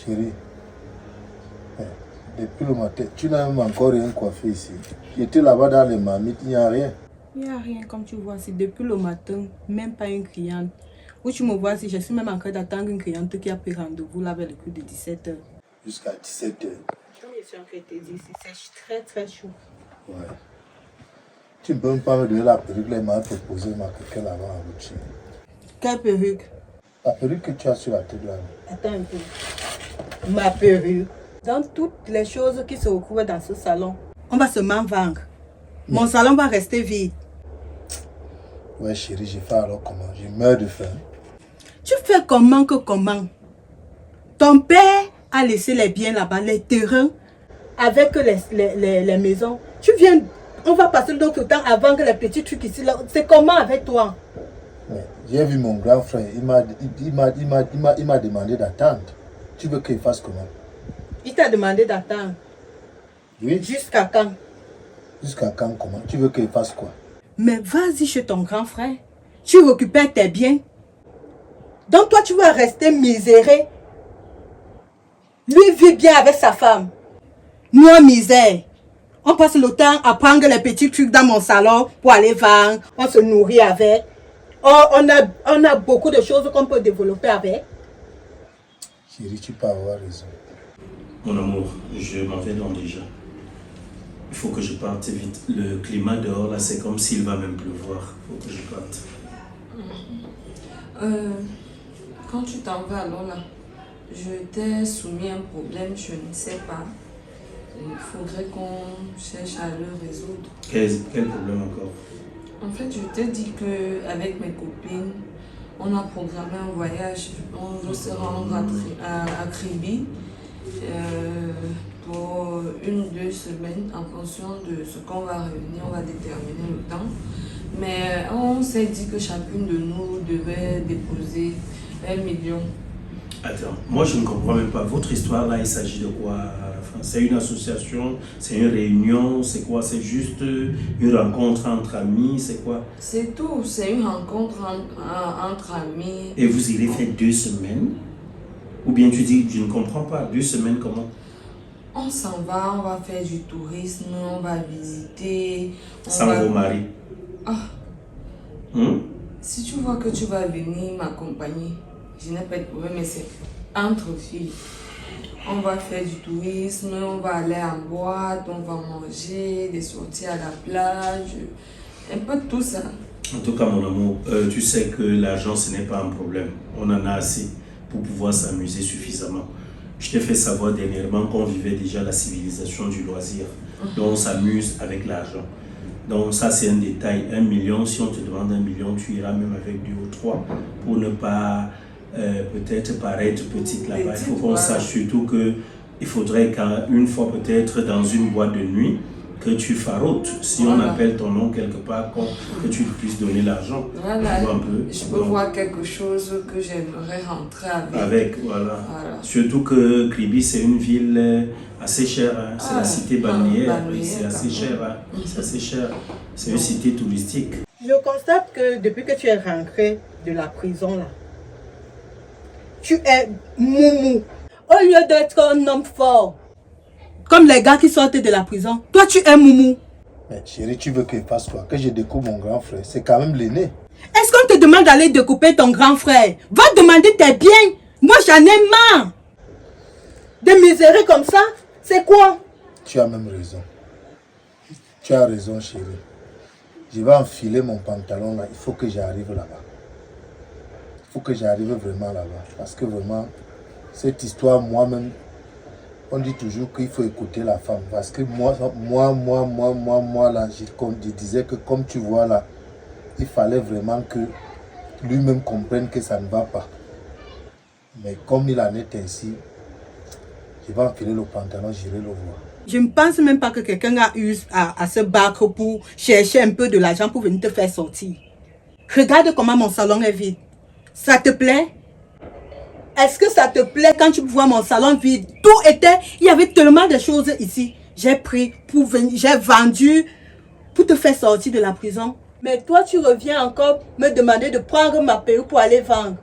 Chérie, depuis le matin, tu n'as même encore rien coiffé ici. J'étais là-bas dans les marmites, il n'y a rien. Il n'y a rien, comme tu vois, c'est depuis le matin, même pas une cliente. Où tu me vois, si je suis même en train d'attendre une cliente qui a pris rendez-vous là vers le coup de 17h. Jusqu'à 17h. Comme je suis en train de te dire, c'est très très chaud. Ouais. Tu ne peux même pas me donner la perruque, là, il m'a proposé ma quelqu'un là-bas en route, chérie. Quelle perruque? La perruque que tu as sur la tête là. Attends un peu. Ma perruque. Dans toutes les choses qui se retrouvent dans ce salon, on va seulement vendre. Mon salon va rester vide. Ouais, chérie, j'ai fait alors comment? Je meurs de faim. Tu fais comment que comment? Ton père a laissé les biens là-bas, les terrains, avec les maisons. Tu viens, on va passer notre temps à vendre les petits trucs ici. C'est comment avec toi? J'ai vu mon grand frère, il m'a demandé d'attendre. Tu veux qu'il fasse comment? Il t'a demandé d'attendre. Oui. Jusqu'à quand? Jusqu'à quand comment? Tu veux qu'il fasse quoi? Mais vas-y chez ton grand frère. Tu récupères tes biens. Donc toi, tu vas rester miséré. Lui vit bien avec sa femme. Moi, misère. On passe le temps à prendre les petits trucs dans mon salon pour aller vendre. On se nourrit avec. On a beaucoup de choses qu'on peut développer avec. Chérie, tu peux avoir raison. Mon amour, je m'en vais donc déjà. Il faut que je parte vite. Le climat dehors, là, c'est comme s'il va même pleuvoir. Il faut que je parte. Quand tu t'en vas alors là, je t'ai soumis un problème, je ne sais pas. Il faudrait qu'on cherche à le résoudre. Quel problème encore? En fait, je t'ai dit qu'avec mes copines, on a programmé un voyage. On veut se rendre à Kribi pour 1 ou 2 semaines. En fonction de ce qu'on va réunir, on va déterminer le temps. Mais on s'est dit que chacune de nous devait déposer 1 million. Attends, moi je ne comprends même pas. Votre histoire là, il s'agit de quoi à la fin? C'est une association, c'est une réunion, c'est quoi? C'est juste une rencontre entre amis, c'est quoi? C'est tout, c'est une rencontre entre amis. Et vous irez faire 2 semaines? Ou bien tu dis, je ne comprends pas, 2 semaines comment? On s'en va, on va faire du tourisme, on va visiter. Sans vos maris? Ah. Si tu vois que tu vas venir m'accompagner, je n'ai pas de problème, mais c'est entre filles. On va faire du tourisme, on va aller en boîte, on va manger, des sorties à la plage, un peu de tout ça. En tout cas, mon amour, tu sais que l'argent, ce n'est pas un problème. On en a assez pour pouvoir s'amuser suffisamment. Je t'ai fait savoir dernièrement qu'on vivait déjà la civilisation du loisir. Donc, on s'amuse avec l'argent. Donc, ça, c'est un détail. 1 million, si on te demande 1 million, tu iras même avec 2 ou 3 pour ne pas peut-être paraître petite là-bas. Il faut qu'on sache surtout qu'il faudrait qu'une fois peut-être dans une boîte de nuit, que tu faroutes. Si on appelle ton nom quelque part, que tu puisses donner l'argent. Voilà, je peux voir quelque chose que j'aimerais rentrer avec. Voilà. Surtout que Kribi, c'est une ville assez chère. Hein. C'est la cité balnéaire. C'est assez cher. Hein. C'est assez cher. C'est une cité touristique. Je constate que depuis que tu es rentré de la prison là, tu es moumou. Au lieu d'être un homme fort, comme les gars qui sortent de la prison, toi tu es moumou. Mais chérie, tu veux qu'il fasse quoi? Que je découvre mon grand frère? C'est quand même l'aîné. Est-ce qu'on te demande d'aller découper ton grand frère? Va demander tes biens. Moi j'en ai marre. De misérer comme ça, c'est quoi? Tu as même raison. Tu as raison, chérie. Je vais enfiler mon pantalon là. Il faut que j'arrive là-bas. Il faut que j'arrive vraiment là-bas. Parce que vraiment, cette histoire, moi-même, on dit toujours qu'il faut écouter la femme. Parce que moi là, je disais que comme tu vois là, il fallait vraiment que lui-même comprenne que ça ne va pas. Mais comme il en est ainsi, je vais enfiler le pantalon, j'irai le voir. Je ne pense même pas que quelqu'un a eu à se battre pour chercher un peu de l'argent pour venir te faire sortir. Regarde comment mon salon est vide. Ça te plaît? Est-ce que ça te plaît quand tu vois mon salon vide? Tout était... Il y avait tellement de choses ici. J'ai pris pour venir... J'ai vendu pour te faire sortir de la prison. Mais toi, tu reviens encore me demander de prendre ma perruque pour aller vendre.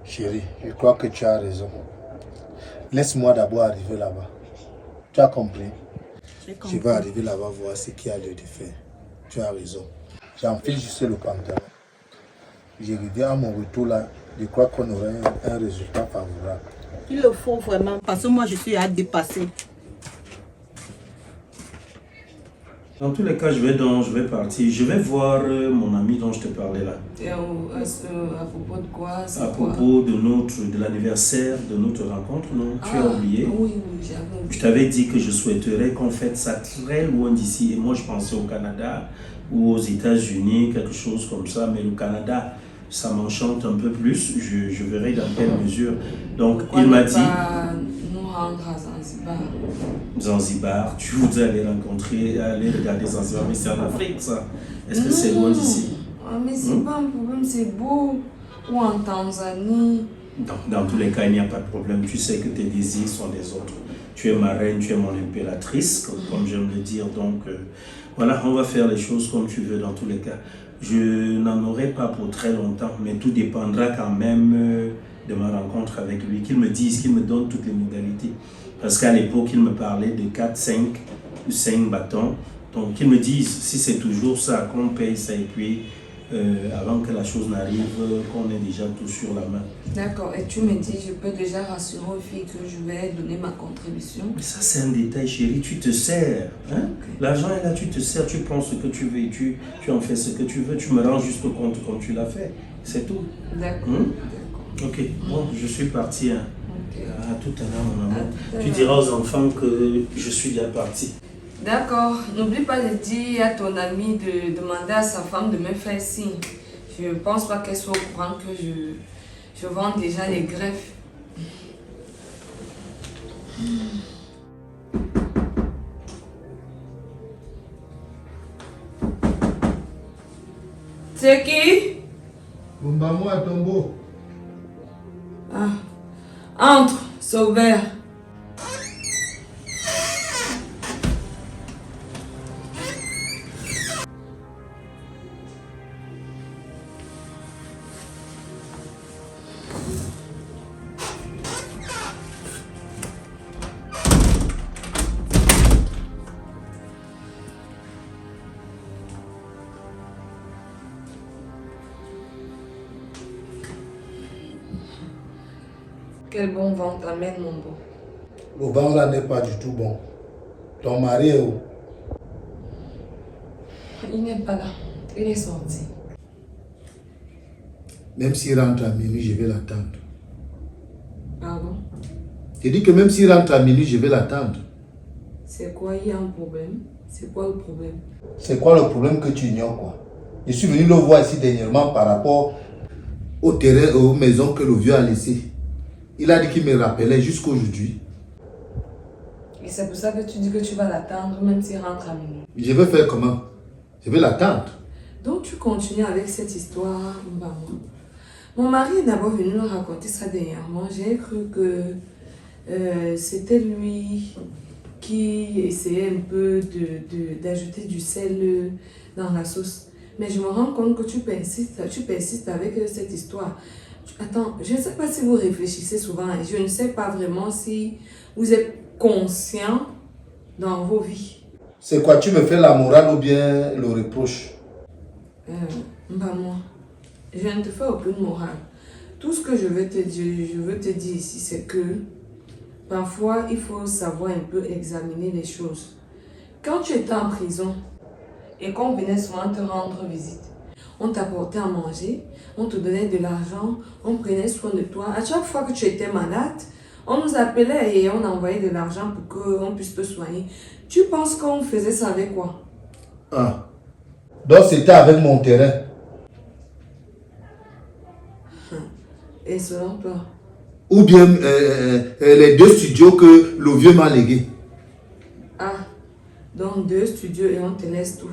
Chérie, je crois que tu as raison. Laisse-moi d'abord arriver là-bas. Tu as compris? J'ai Je compris. vais arriver là-bas voir ce qu'il y a lieu de faire. Tu as raison. J'enfile juste le pantalon. Je reviens à mon retour là. Je crois qu'on aurait un résultat favorable. Il le faut vraiment parce que moi je suis à dépasser. Dans tous les cas, je vais partir. Je vais voir mon ami dont je te parlais là. Et à propos de quoi? À propos de l'anniversaire de notre rencontre, non? Tu as oublié? Oui, j'avais oublié. Je t'avais dit que je souhaiterais qu'on fête ça très loin d'ici. Et moi, je pensais au Canada ou aux États-Unis, quelque chose comme ça. Mais le Canada, ça m'enchante un peu plus. Je verrai dans quelle mesure. Donc, Pourquoi il m'a ne dit... pas nous rendre à Zanzibar? Zanzibar, tu voudrais aller regarder Zanzibar, mais c'est en Afrique ça. Est-ce que c'est loin d'ici? Ah, mais c'est pas un problème, c'est beau. Ou en Tanzanie. Dans tous les cas, il n'y a pas de problème. Tu sais que tes désirs sont des autres. Tu es ma reine, tu es mon impératrice, comme j'aime le dire. Donc, voilà, on va faire les choses comme tu veux dans tous les cas. Je n'en aurai pas pour très longtemps, mais tout dépendra quand même de ma rencontre avec lui. Qu'il me dise, qu'il me donne toutes les modalités. Parce qu'à l'époque, il me parlait de 4, 5 bâtons. Donc, qu'il me dise si c'est toujours ça, qu'on paye ça et puis avant que la chose n'arrive, qu'on ait déjà tout sur la main. D'accord, et tu me dis, je peux déjà rassurer aux filles que je vais donner ma contribution. Mais ça, c'est un détail, chérie. Tu te sers. Hein? Okay. L'argent est là, tu te sers, tu prends ce que tu veux et tu en fais ce que tu veux. Tu me rends juste compte comme tu l'as fait. C'est tout. D'accord. Ok, bon, je suis parti. Hein. Okay. À tout à l'heure, mon amour. Tu diras aux enfants que je suis déjà parti. D'accord. N'oublie pas de dire à ton ami de demander à sa femme de me faire signe. Je ne pense pas qu'elle soit au courant que je vends déjà les greffes. C'est qui? Bombamo à tombeau. Ah. Entre, c'est ouvert. Quel bon vent t'amène, mon beau. Le vent là n'est pas du tout bon. Ton mari est où? Il n'est pas là. Il est sorti. Même s'il rentre à minuit, je vais l'attendre. Pardon? Je dis que même s'il rentre à minuit, je vais l'attendre. C'est quoi? Il y a un problème? C'est quoi le problème? C'est quoi le problème que tu ignores quoi? Je suis venu le voir ici dernièrement par rapport au terrain, aux maisons que le vieux a laissées. Il a dit qu'il me rappelait jusqu'aujourd'hui. Et c'est pour ça que tu dis que tu vas l'attendre même s'il rentre à minuit. Je vais faire comment? Je vais l'attendre. Donc tu continues avec cette histoire, Mbama. Mon mari est d'abord venu nous raconter ça dernièrement. J'ai cru que c'était lui qui essayait un peu d'ajouter du sel dans la sauce. Mais je me rends compte que tu persistes avec cette histoire. Attends, je ne sais pas si vous réfléchissez souvent et je ne sais pas vraiment si vous êtes conscient dans vos vies. C'est quoi? Tu me fais la morale ou bien le reproche? Moi, je ne te fais aucune morale. Tout ce que je veux te dire ici, c'est que parfois, il faut savoir un peu examiner les choses. Quand tu étais en prison et qu'on venait souvent te rendre visite, on t'apportait à manger, on te donnait de l'argent, on prenait soin de toi. À chaque fois que tu étais malade, on nous appelait et on envoyait de l'argent pour qu'on puisse te soigner. Tu penses qu'on faisait ça avec quoi? Ah. Donc c'était avec mon terrain. Et selon toi? Ou bien les 2 studios que le vieux m'a légués. Ah, donc 2 studios et on te laisse tout.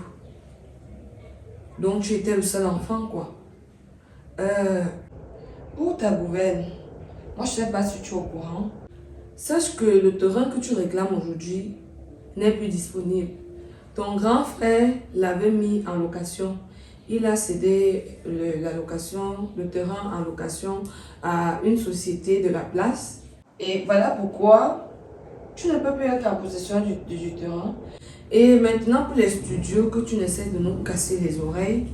Donc tu étais le seul enfant, quoi. Pour ta gouverne, moi je ne sais pas si tu es au courant. Sache que le terrain que tu réclames aujourd'hui n'est plus disponible. Ton grand frère l'avait mis en location. Il a cédé le terrain en location à une société de la place. Et voilà pourquoi tu ne peux plus être en possession du terrain. Et maintenant, pour les studios que tu essaies de nous casser les oreilles,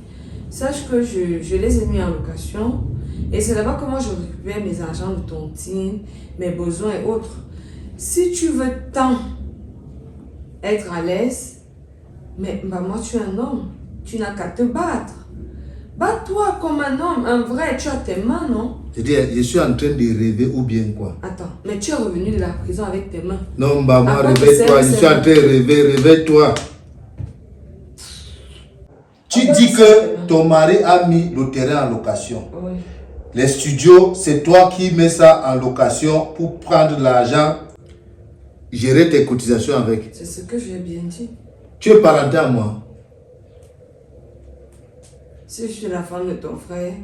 sache que je les ai mis en location. Et c'est là-bas que moi je récupère mes argents de tontine, mes besoins et autres. Si tu veux tant être à l'aise, mais bah, moi tu es un homme, tu n'as qu'à te battre. Bats-toi comme un homme, un vrai, tu as tes mains, non? C'est-à-dire, je suis en train de rêver ou bien quoi? Attends, mais tu es revenu de la prison avec tes mains. Non, maman, Après, réveille-toi, je suis en train de rêver, réveille-toi. Tu dis que ton mari a mis le terrain en location. Oui. Les studios, c'est toi qui mets ça en location pour prendre l'argent, gérer tes cotisations avec. C'est ce que j'ai bien dit. Tu es parenté à moi. Si je suis la femme de ton frère.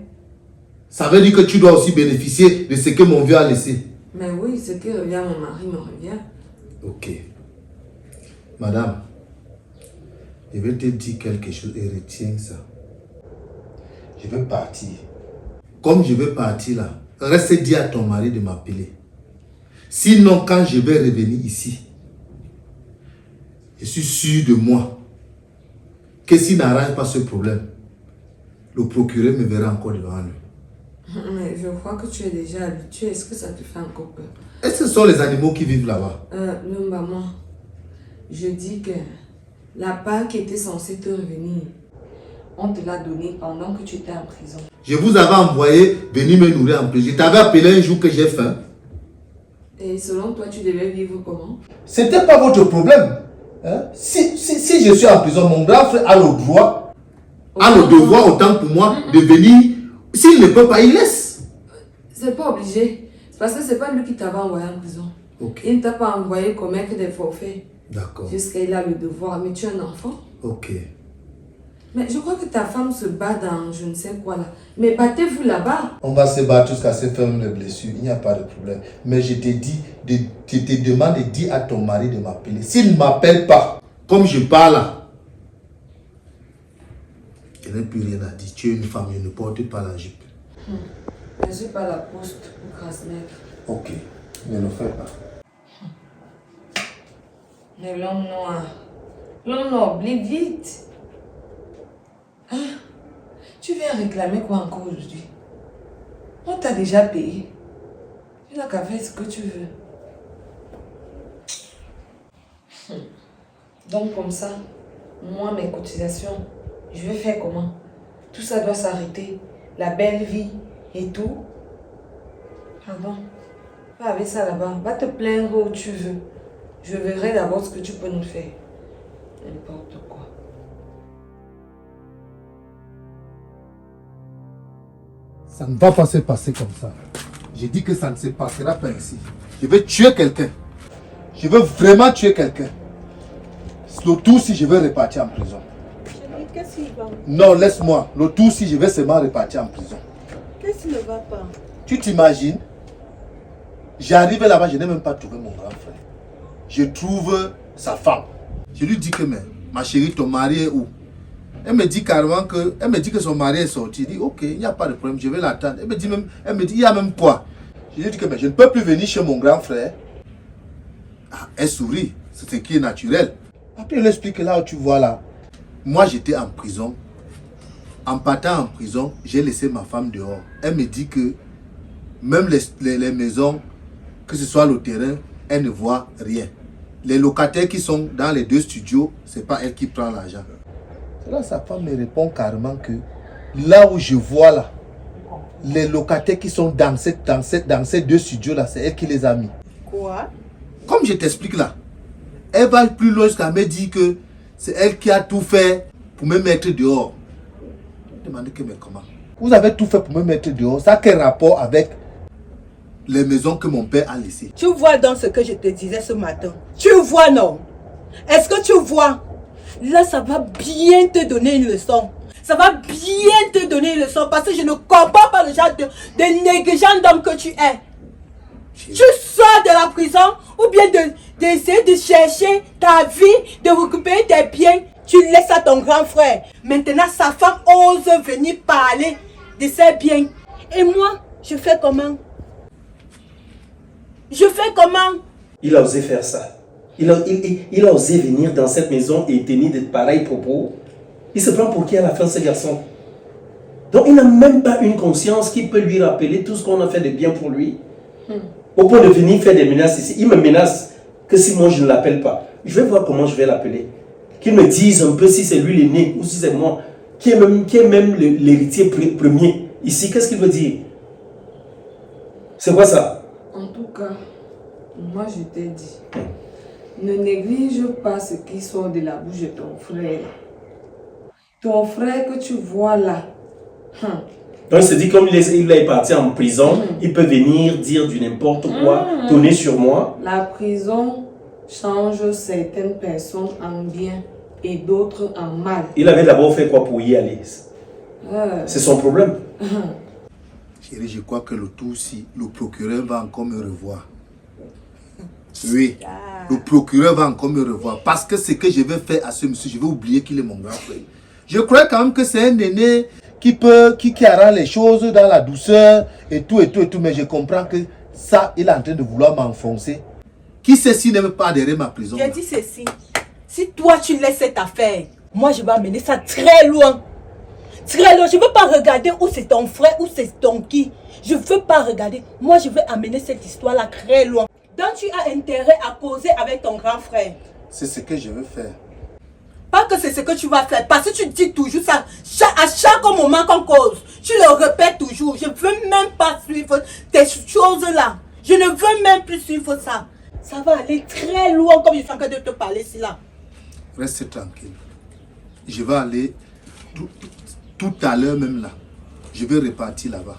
Ça veut dire que tu dois aussi bénéficier de ce que mon vieux a laissé. Mais oui, ce qui revient à mon mari me revient. Ok. Madame, je vais te dire quelque chose et retiens ça. Je vais partir. Comme je vais partir là, reste dire à ton mari de m'appeler. Sinon, quand je vais revenir ici, je suis sûr de moi que s'il n'arrange pas ce problème, le procureur me verra encore devant lui. Mais je crois que tu es déjà habitué. Est-ce que ça te fait encore peur? Est-ce que ce sont les animaux qui vivent là-bas? Non, maman. Je dis que la part qui était censée te revenir, on te l'a donnée pendant que tu étais en prison. Je vous avais envoyé venir me nourrir en prison. Je t'avais appelé un jour que j'ai faim. Et selon toi, tu devais vivre comment? C'était pas votre problème. Hein? Si je suis en prison, mon grand frère a le droit, a le devoir autant pour moi de venir. S'il ne peut pas, il laisse. C'est pas obligé. C'est parce que c'est pas lui qui t'avait envoyé en prison. Ok. Il ne t'a pas envoyé commettre des forfaits. D'accord. Jusqu'à il a le devoir. Mais tu es un enfant. Ok. Mais je crois que ta femme se bat dans je ne sais quoi là. Mais battez-vous là-bas. On va se battre jusqu'à se faire les blessures. Il n'y a pas de problème. Mais je te dis, je te demande de dire à ton mari de m'appeler. S'il ne m'appelle pas, comme je parle là, je n'ai plus rien à dire. Tu es une femme, je ne porte pas la jupe. Je ne suis pas la poste pour Krasner. Ok, ne le fais pas. Mais l'homme noir. L'homme noir, oublie vite. Hein? Tu viens réclamer quoi encore aujourd'hui? On t'a déjà payé. Tu n'as qu'à faire ce que tu veux. Donc comme ça, moi mes cotisations, je vais faire comment? Tout ça doit s'arrêter. La belle vie et tout. Pardon. Va avec ça là-bas. Va te plaindre où tu veux. Je verrai d'abord ce que tu peux nous faire. N'importe quoi. Ça ne va pas se passer comme ça. J'ai dit que ça ne se passera pas ici. Je vais tuer quelqu'un. Je veux vraiment tuer quelqu'un. Le tout si je vais repartir en prison. Qu'est-ce qui va? Non, laisse-moi. Le tout si je vais seulement repartir en prison. Qu'est-ce qui ne va pas? Tu t'imagines? J'arrive là-bas, je n'ai même pas trouvé mon grand frère. Je trouve sa femme. Je lui dis que, mais, ma chérie, ton mari est où? Elle me dit carrément que, elle me dit que son mari est sorti. Je dis, ok, il n'y a pas de problème, je vais l'attendre. Elle me dit, il y a même quoi? Je lui dis que, mais je ne peux plus venir chez mon grand frère. Ah, elle sourit, c'est ce qui est naturel. Après, elle explique là où tu vois là. Moi, j'étais en prison. En partant en prison, j'ai laissé ma femme dehors. Elle me dit que même les maisons, que ce soit le terrain, elle ne voit rien. Les locataires qui sont dans les 2 studios, ce n'est pas elle qui prend l'argent. Là, sa femme me répond carrément que là où je vois là, les locataires qui sont dans ces 2 studios là, c'est elle qui les a mis. Quoi? Comme je t'explique là, elle va plus loin jusqu'à me dire que c'est elle qui a tout fait pour me mettre dehors. Je me demande que mais comment? Vous avez tout fait pour me mettre dehors. Ça a quel rapport avec les maisons que mon père a laissées? Tu vois dans ce que je te disais ce matin. Tu vois, non? Est-ce que tu vois? Là, ça va bien te donner une leçon. Ça va bien te donner une leçon parce que je ne comprends pas le genre de négligent d'homme que tu es. Tu sors de la prison ou bien d'essayer de chercher ta vie, de récupérer tes biens. Tu laisses à ton grand frère. Maintenant, sa femme ose venir parler de ses biens. Et moi, je fais comment? Je fais comment? Il a osé faire ça. Il a osé venir dans cette maison et tenir de pareils propos. Il se prend pour qui à la fin, ce garçon? Donc il n'a même pas une conscience qui peut lui rappeler tout ce qu'on a fait de bien pour lui. Au point de venir faire des menaces ici. Il me menace que si moi je ne l'appelle pas. Je vais voir comment je vais l'appeler. Qu'il me dise un peu si c'est lui l'aîné ou si c'est moi. Qui est même l'héritier premier. Ici, qu'est-ce qu'il veut dire? C'est quoi ça? En tout cas, moi je t'ai dit, ne néglige pas ce qui sort de la bouche de ton frère. Ton frère que tu vois là. Donc il se dit comme il est parti en prison, il peut venir dire du n'importe quoi, tonner sur moi. La prison change certaines personnes en bien et d'autres en mal. Il avait d'abord fait quoi pour y aller? C'est son problème. Chérie, je crois que le tout, si le procureur va encore me revoir. Oui, le procureur va encore me revoir. Parce que ce que je vais faire à ce monsieur, je vais oublier qu'il est mon grand frère. Je crois quand même que c'est un aîné qui arrange les choses dans la douceur et tout. Mais je comprends que ça, il est en train de vouloir m'enfoncer. Qui sait s'il n'aime pas adhérer à ma prison? J'ai dit ceci. Si toi tu laisses cette affaire, moi je vais amener ça très loin. Très loin. Je ne veux pas regarder où c'est ton frère, où c'est ton qui. Je ne veux pas regarder. Moi je vais amener cette histoire-là très loin. Donc tu as intérêt à causer avec ton grand frère. C'est ce que je veux faire. Pas que c'est ce que tu vas faire. Parce que tu dis toujours ça. À chaque moment qu'on cause, tu le répètes toujours. Je ne veux même pas suivre tes choses-là. Je ne veux même plus suivre ça. Ça va aller très loin comme je suis en train de te parler ici là. Reste tranquille. Je vais aller tout à l'heure même là. Je vais repartir là-bas.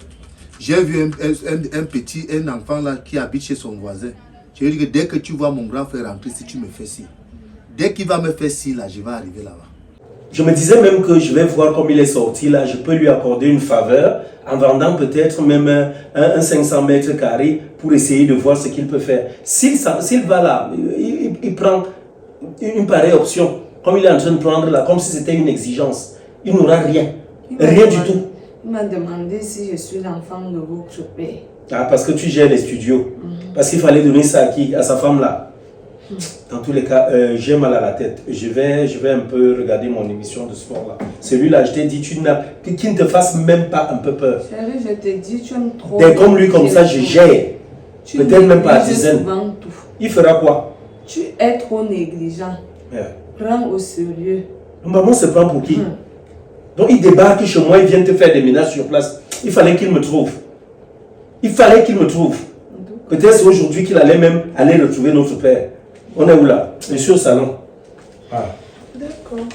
J'ai vu un enfant là qui habite chez son voisin. Je lui dis que dès que tu vois mon grand frère rentrer, si tu me fais ci. Dès qu'il va me faire ci là, je vais arriver là-bas. Je me disais même que je vais voir comme il est sorti là, je peux lui accorder une faveur en vendant peut-être même un 500 mètres carrés pour essayer de voir ce qu'il peut faire. S'il va là, il prend une pareille option, comme il est en train de prendre là, comme si c'était une exigence, il n'aura rien. Rien du tout. Il m'a demandé si je suis l'enfant de votre père. Ah, parce que tu gères les studios. Parce qu'il fallait donner ça à qui? À sa femme là. Dans tous les cas, j'ai mal à la tête. Je vais un peu regarder mon émission de sport là. Celui-là, je t'ai dit, qu'il ne te fasse même pas un peu peur. Chérie, je te dis, tu aimes trop. T'es comme lui, comme ça, je gère. Peut-être même pas à dizaine. Il fera quoi? Tu es trop négligent. Yeah. Prends au sérieux. Maman se prend pour qui? Donc il débarque chez moi, il vient te faire des menaces sur place. Il fallait qu'il me trouve. Il fallait qu'il me trouve. Peut-être c'est aujourd'hui qu'il allait même aller retrouver notre père. On est où là? Monsieur au salon. Ah. D'accord.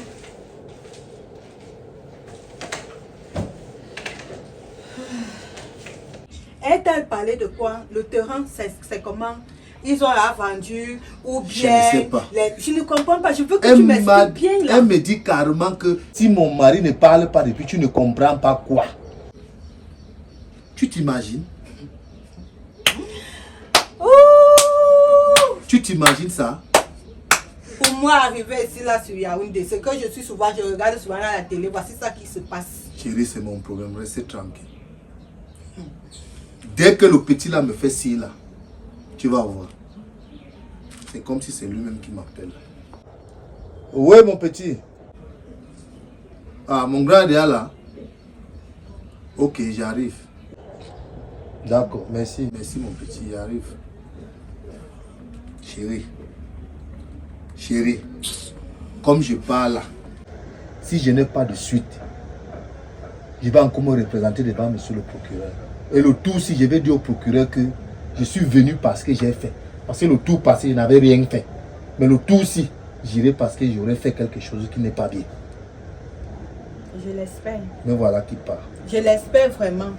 Elle t'a parlé de quoi? Le terrain, c'est comment? Ils ont vendu ou bien... Je ne sais pas. Je ne comprends pas. Je veux que tu m'expliques bien là. Elle me dit carrément que si mon mari ne parle pas depuis, tu ne comprends pas quoi. Tu t'imagines? Tu t'imagines ça? Pour moi, arriver ici là sur Yaoundé, c'est que je suis souvent, je regarde souvent à la télé, voici ça qui se passe. Chérie, c'est mon problème, restez tranquille. Dès que le petit là me fait ci là, tu vas voir. C'est comme si c'est lui-même qui m'appelle. Oui, mon petit. Ah, mon grand est là. Ok, j'arrive. D'accord, merci. Merci, mon petit, j'arrive. Chérie, comme je parle là, si je n'ai pas de suite, je vais encore me représenter devant monsieur le procureur. Et le tout, si je vais dire au procureur que je suis venu parce que j'ai fait. Parce que le tout passé, je n'avais rien fait. Mais le tout, si, j'irai parce que j'aurais fait quelque chose qui n'est pas bien. Je l'espère. Mais voilà qui part. Je l'espère vraiment.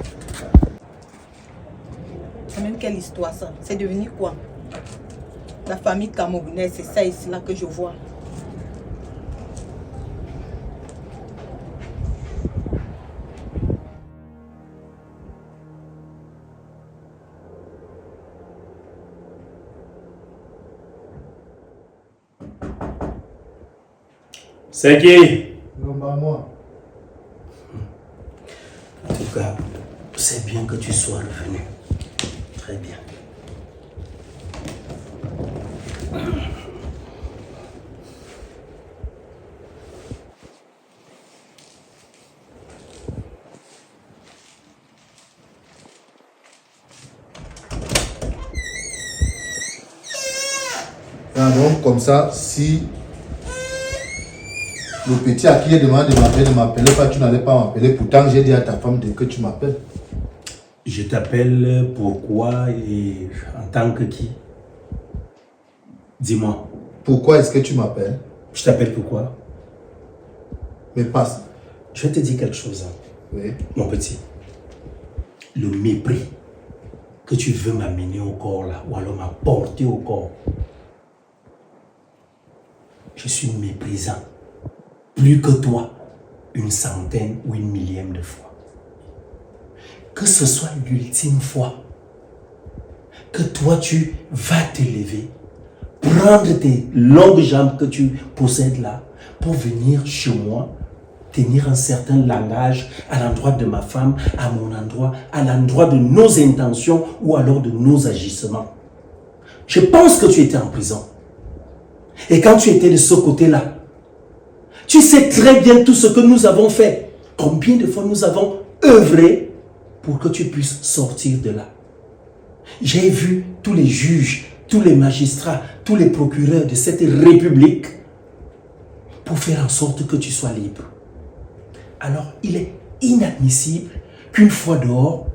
C'est même quelle histoire ça? C'est devenu quoi? La famille camerounaise, c'est ça ici là que je vois. C'est qui? Non, moi. En tout cas, c'est bien que tu sois revenu. Très bien. Ah, donc comme ça, si le petit à qui j'ai demandé de m'appeler pas, tu n'allais pas m'appeler. Pourtant, j'ai dit à ta femme que tu m'appelles. Je t'appelle pourquoi et en tant que qui? Dis-moi. Pourquoi est-ce que tu m'appelles? Je t'appelle pourquoi? Mais passe. Je vais te dire quelque chose. Hein. Oui. Mon petit. Le mépris que tu veux m'amener au corps là, ou alors m'apporter au corps. Je suis méprisant. Plus que toi, une centaine ou une millième de fois. Que ce soit l'ultime fois que toi tu vas te lever, prendre tes longues jambes que tu possèdes là, pour venir chez moi, tenir un certain langage à l'endroit de ma femme, à mon endroit, à l'endroit de nos intentions ou alors de nos agissements. Je pense que tu étais en prison. Et quand tu étais de ce côté-là, tu sais très bien tout ce que nous avons fait. Combien de fois nous avons œuvré pour que tu puisses sortir de là. J'ai vu tous les juges, tous les magistrats, tous les procureurs de cette république pour faire en sorte que tu sois libre. Alors, il est inadmissible qu'une fois dehors,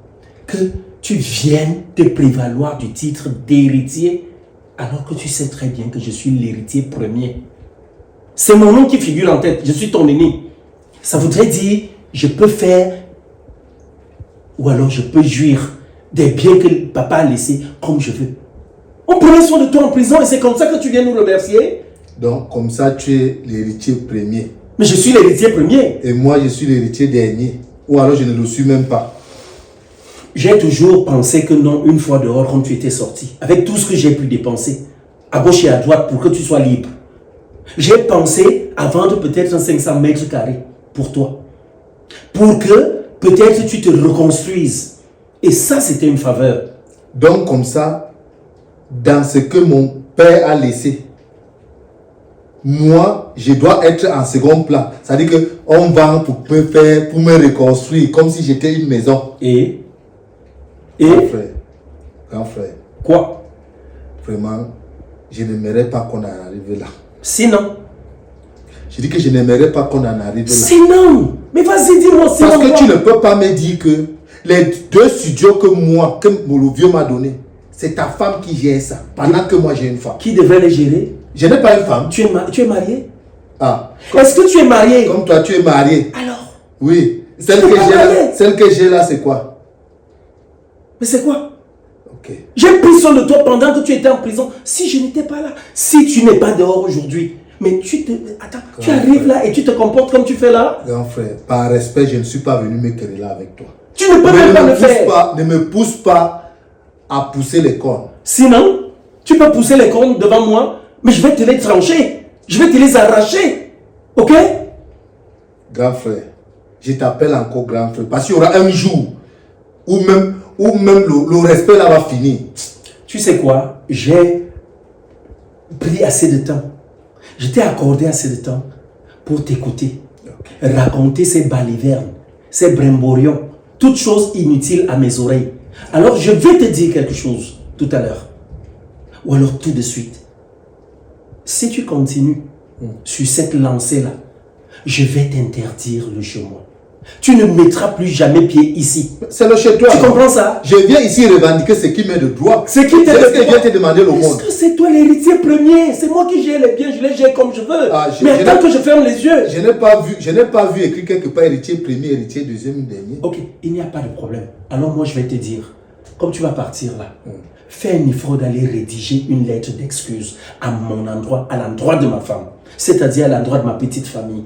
que tu viennes te prévaloir du titre d'héritier alors que tu sais très bien que je suis l'héritier premier. C'est mon nom qui figure en tête, je suis ton aîné. Ça voudrait dire, je peux faire, ou alors je peux jouir des biens que papa a laissés comme je veux. On prenait soin de toi en prison et c'est comme ça que tu viens nous remercier. Donc, comme ça, tu es l'héritier premier. Mais je suis l'héritier premier. Et moi, je suis l'héritier dernier. Ou alors, je ne le suis même pas. J'ai toujours pensé que non, une fois dehors, comme tu étais sorti, avec tout ce que j'ai pu dépenser, à gauche et à droite, pour que tu sois libre. J'ai pensé à vendre peut-être un 500 mètres carrés pour toi. Pour que peut-être tu te reconstruises. Et ça, c'était une faveur. Donc, comme ça, dans ce que mon père a laissé, moi, je dois être en second plan. C'est-à-dire qu'on vend pour me reconstruire, comme si j'étais une maison. Et Grand frère. Quoi? Vraiment, je n'aimerais pas qu'on en arrive là. Sinon? Je dis que je n'aimerais pas qu'on en arrive là. Sinon? Mais vas-y, dis-moi sinon. Parce que tu ne peux pas me dire que les 2 studios que le vieux m'a donné, c'est ta femme qui gère ça, pendant que moi j'ai une femme. Qui devrait les gérer? Je n'ai pas une femme. Tu es marié? Ah. Est-ce que tu es marié? Comme toi, tu es marié. Alors? Oui. Celle que j'ai là, c'est quoi? Mais c'est quoi? Ok. J'ai pris soin de toi pendant que tu étais en prison. Si je n'étais pas là, si tu n'es pas dehors aujourd'hui, mais tu arrives là et tu te comportes comme tu fais là. Grand frère, par respect, je ne suis pas venu me quereller avec toi. Tu ne peux même pas le faire. Ne me pousse pas à pousser les cornes. Sinon, tu peux pousser les cornes devant moi, mais je vais te les trancher. Je vais te les arracher. Ok? Grand frère, je t'appelle encore grand frère. Parce qu'il y aura un jour où même le respect là va finir. Tu sais quoi? J'ai pris assez de temps. Je t'ai accordé assez de temps pour t'écouter. Okay. Raconter ces balivernes, ces brimborions, toutes choses inutiles à mes oreilles. Alors je vais te dire quelque chose tout à l'heure. Ou alors tout de suite. Si tu continues sur cette lancée-là, je vais t'interdire le chez moi. Tu ne mettras plus jamais pied ici. C'est le chez toi. Tu comprends ça? Je viens ici revendiquer ce qui m'est de droit. Ce qui vient te demander le monde. Est-ce que c'est toi l'héritier premier? C'est moi qui gère les biens, je les gère comme je veux. Mais attends que je ferme les yeux. Je n'ai pas vu écrit quelque part héritier premier, héritier deuxième, dernier. Ok, il n'y a pas de problème. Alors moi je vais te dire, comme tu vas partir là, fais un effort d'aller rédiger une lettre d'excuse à mon endroit, à l'endroit de ma femme, c'est-à-dire à l'endroit de ma petite famille,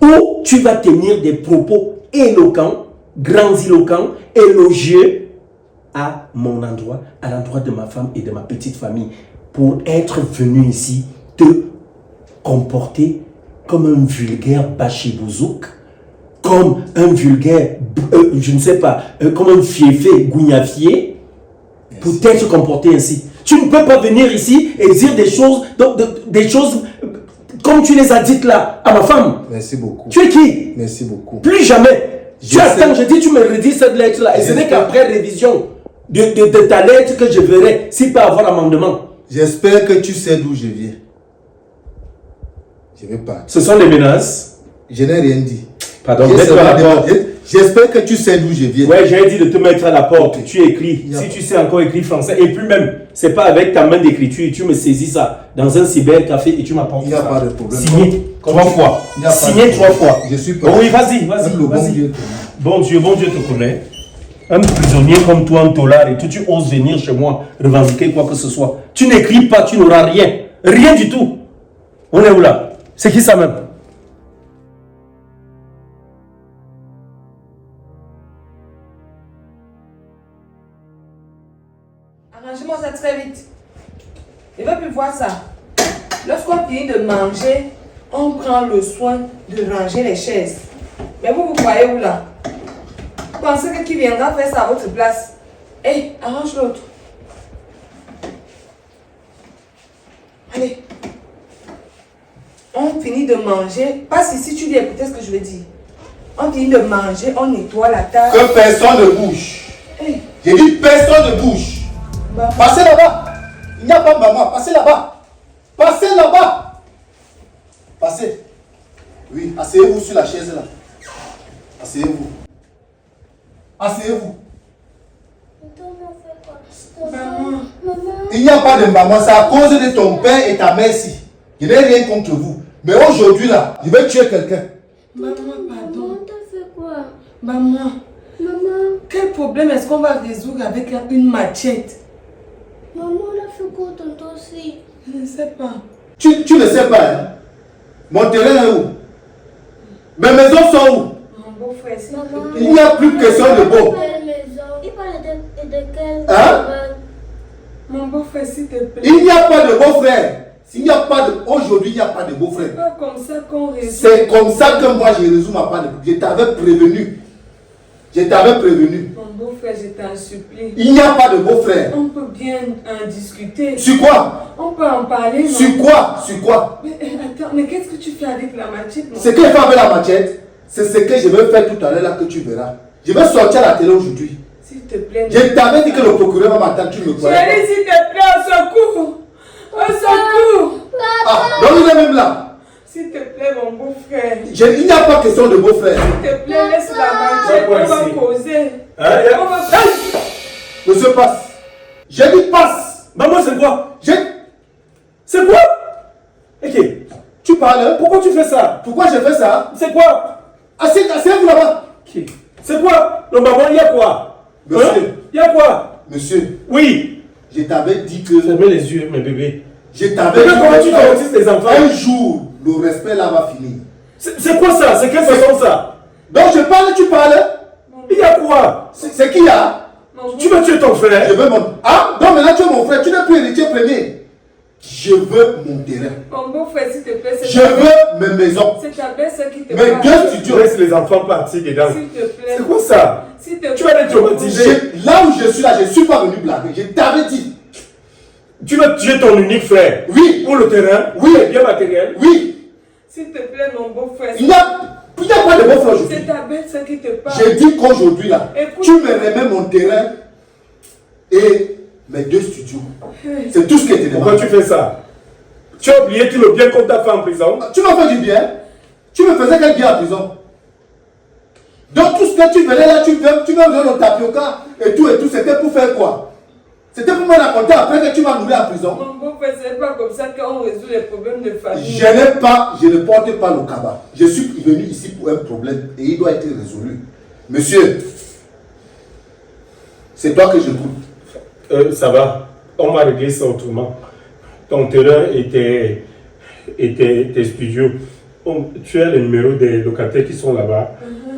où tu vas tenir des propos éloquents, grandiloquents, élogieux à mon endroit, à l'endroit de ma femme et de ma petite famille, pour être venu ici te comporter comme un vulgaire bachibouzouk, comme un vulgaire, je ne sais pas, comme un fiefé gougnafier, pour t'être comporté ainsi. Tu ne peux pas venir ici et dire des choses comme tu les as dites là à ma femme. Merci beaucoup. Tu es qui? Merci beaucoup. Plus jamais. Tu attends, je dis, tu me redis cette lettre-là. Et ce n'est qu'après révision de ta lettre que je verrai s'il peut avoir amendement. J'espère que tu sais d'où je viens. Je vais partir. Ce sont des menaces. Je n'ai rien dit. Pardon, mets-toi à la porte. J'espère que tu sais d'où je viens. Ouais, j'ai dit de te mettre à la porte. Tu écris. Si tu sais encore écrire français. Et puis même, c'est pas avec ta main d'écriture. Tu me saisis ça dans un cybercafé et tu m'apportes ça. Il n'y a pas de problème. Signé 3 fois. Signé 3 fois. Je suis pas. Oui, vas-y. Bon Dieu te connaît. Un prisonnier comme toi, un tolard et tout, tu oses venir chez moi revendiquer quoi que ce soit. Tu n'écris pas, tu n'auras rien. Rien du tout. On est où là? C'est qui ça même? Arrangez-moi ça très vite. Je ne veux plus voir ça. Lorsqu'on finit de manger, on prend le soin de ranger les chaises. Mais vous croyez où là? Vous pensez que qui viendra faire ça à votre place? Hé, arrange l'autre. Allez. On finit de manger. Passe ici, tu dis écoutez ce que je veux dire. On finit de manger, on nettoie la table. Que personne ne bouge. Hey. J'ai dit personne ne bouge. Bah. Passez là-bas. Il n'y a pas maman. Passez là-bas. Passez là-bas. Passez. Oui, asseyez-vous sur la chaise là. Asseyez-vous. Asseyez-vous. Maman. Il n'y a pas de maman, c'est à cause de ton père et ta mère ici. Je n'ai rien contre vous. Mais aujourd'hui là, je vais tuer quelqu'un. Maman, pardon. Maman, t'as fait quoi? Maman. Maman. Quel problème est-ce qu'on va résoudre avec une machette? Maman, on a fait quoi tonton aussi? Je ne sais pas. Tu ne sais pas, hein? Mon terrain est où? Mes maisons sont où? Mon beau-frère, s'il te Maman. plaît. Il n'y a plus question de beau. Quelle maison? Il parle de quelle Hein? Mon beau-frère, s'il te plaît. Il n'y a pas de beau-frère. S'il n'y a pas de... Aujourd'hui, il n'y a pas de beau-frère. C'est pas comme ça qu'on résout. C'est comme ça que moi, je résous ma part de... Je t'avais prévenu. Je t'avais prévenu. Mon beau-frère, je t'en supplie. Il n'y a pas de beau-frère. On peut bien en discuter. Sur quoi? On peut en parler, non? Sur quoi? Sur quoi? Mais attends, mais qu'est-ce que tu fais avec la machette, non? Ce que je fais avec la machette, c'est ce que je vais faire tout à l'heure là que tu verras. Je vais sortir à la télé aujourd'hui. S'il te plaît. Je t'avais dit que le procureur va m'attendre, tu me croyais Chérie, s'il te plaît, au secours. Au secours. Ah, donc il est même là. S'il te plaît, mon beau-frère. Il n'y a pas question de beau-frère. S'il te plaît, laisse la machette, on va causer. On va... Monsieur, passe. J'ai dit passe. Maman, c'est quoi? C'est quoi? Ok. Tu parles? Pourquoi tu fais ça? Pourquoi je fais ça? C'est quoi? Asseyez-vous là-bas. Ok. C'est quoi? Non, maman, il y a quoi? Monsieur. Il y a quoi? Monsieur, Oui. je t'avais dit que... Fermez les yeux, mes bébés. Je t'avais Mais dit comment tu que traumatisent les enfants? un jour, le respect là va finir. C'est quoi ça? C'est quelle façon ça? Donc je parle, tu parles. Il y a quoi? C'est qui là? Tu veux tuer ton frère? Je veux mon... Ah, donc maintenant tu es mon frère, tu n'es plus héritier premier. Je veux mon terrain. Mon beau-frère, s'il te plaît, Je veux mes maisons. c'est ta belle-sœur qui te Mes parle. deux Tu studios. laisses les enfants partir dedans. S'il te plaît. C'est quoi ça? S'il te plaît. Tu vas les traumatiser. Là où je suis là, je ne suis pas venu blaguer. Je t'avais dit. Tu veux tuer ton unique frère? Oui. Pour le terrain? Oui. Les biens matériels? Oui. S'il te plaît, mon beau-frère. Il n'y a pas de beau frère aujourd'hui. C'est ta belle-sœur qui te parle. J'ai dit qu'aujourd'hui là, Écoute. tu me remets mon terrain et mes deux studios. Hey. C'est tout ce que tu Pourquoi demandes. tu fais ça? Tu as oublié tout le bien qu'on t'a fait en prison? Tu m'as fait du bien. Tu me faisais quel bien en prison? Donc tout ce que tu venais là, tu me donner le tapioca et tout, c'était pour faire quoi? C'était pour me raconter après que tu m'as nourri en prison. Mon beau-frère, c'est pas comme ça qu'on résout les problèmes de famille. Je ne porte pas le cabas. Je suis venu ici pour un problème et il doit être résolu. Monsieur, c'est toi que j'écoute. Ça va. On va régler ça autrement. Ton terrain et tes studios. Tu as le numéro des locataires qui sont là-bas.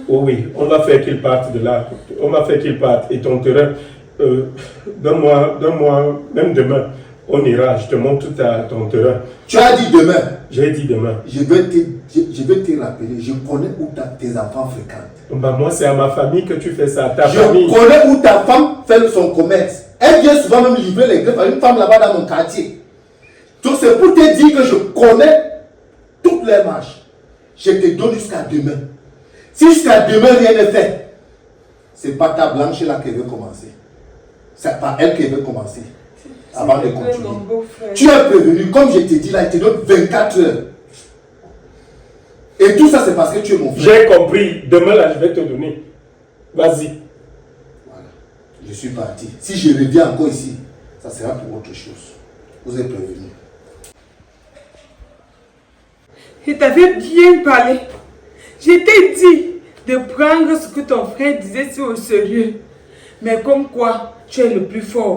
Oh oui, on va faire qu'ils partent de là. On va faire qu'ils partent. Et ton terrain, donne-moi, même demain, on ira. Je te montre tout ton terrain. Tu as dit demain. J'ai dit demain. Je vais te rappeler. Je connais où tes enfants fréquentent. Bah moi, c'est à ma famille que tu fais ça. Ta Je famille. connais où ta femme fait son commerce. Elle Elle vient souvent même livrer les greffes à une femme là-bas dans mon quartier. Donc c'est pour te dire que je connais toutes les marches. Je te donne jusqu'à demain. Si jusqu'à demain rien n'est fait, c'est pas ta blanche là qui veut commencer. C'est pas elle qui veut commencer. Avant de continuer. Tu es prévenu, comme je t'ai dit là, il te donne 24 heures. Et tout ça c'est parce que tu es mon frère. J'ai compris. Demain là, je vais te donner. Vas-y. Voilà. Je suis parti. Si je reviens encore ici, ça sera pour autre chose. Vous êtes prévenu. Je t'avais bien parlé. Je t'ai dit de prendre ce que ton frère disait au sérieux. Mais comme quoi, tu es le plus fort.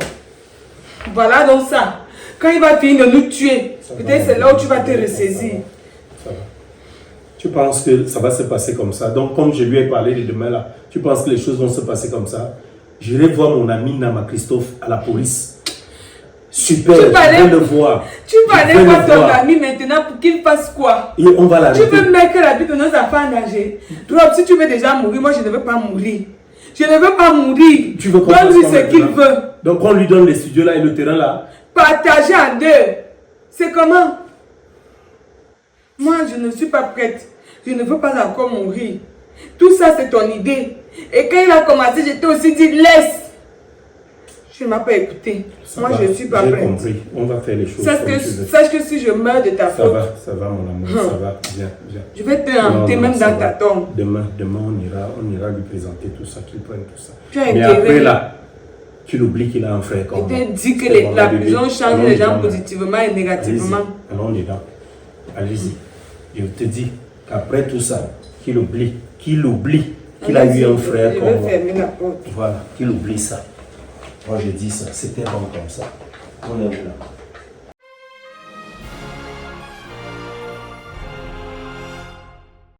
Voilà donc ça. Quand il va finir de nous tuer, peut-être c'est là où tu vas te ressaisir. Ça va. Tu penses que ça va se passer comme ça? Donc comme je lui ai parlé de demain là, tu penses que les choses vont se passer comme ça? J'irai voir mon ami Nama Christophe à la police. Super, je vais le voir. Tu parlais pas ton ami maintenant pour qu'il fasse quoi? Et on va l'arrêter. Tu veux mettre la vie de nos enfants en danger? Toi, si tu veux déjà mourir, moi je ne veux pas mourir. Je ne veux pas mourir. Tu veux qu'on donne-lui ce qu'il veut. Donc on lui donne les studios là et le terrain là. Partager en deux. C'est comment? Moi je ne suis pas prête. Je ne veux pas encore mourir. Tout ça c'est ton idée. Et quand il a commencé, je t'ai aussi dit laisse. Tu ne m'as pas écouté. Moi, je ne suis pas prête. J'ai compris. On va faire les choses. Sache que si je meurs de ta faute. Ça va, mon amour. Ça va. Viens. Je vais te hanter même dans ta tombe. Demain, on ira lui présenter tout ça, qu'il prenne tout ça. Mais après, là, tu l'oublies qu'il a un frère comme moi. Je t'ai dit que la prison change les gens positivement et négativement. Allons dedans. Allez-y. Je te dis qu'après tout ça, qu'il oublie qu'il a eu un frère comme moi. Je vais fermer la porte. Voilà, qu'il oublie ça. Moi, je dis ça, c'était bon comme ça. On est là.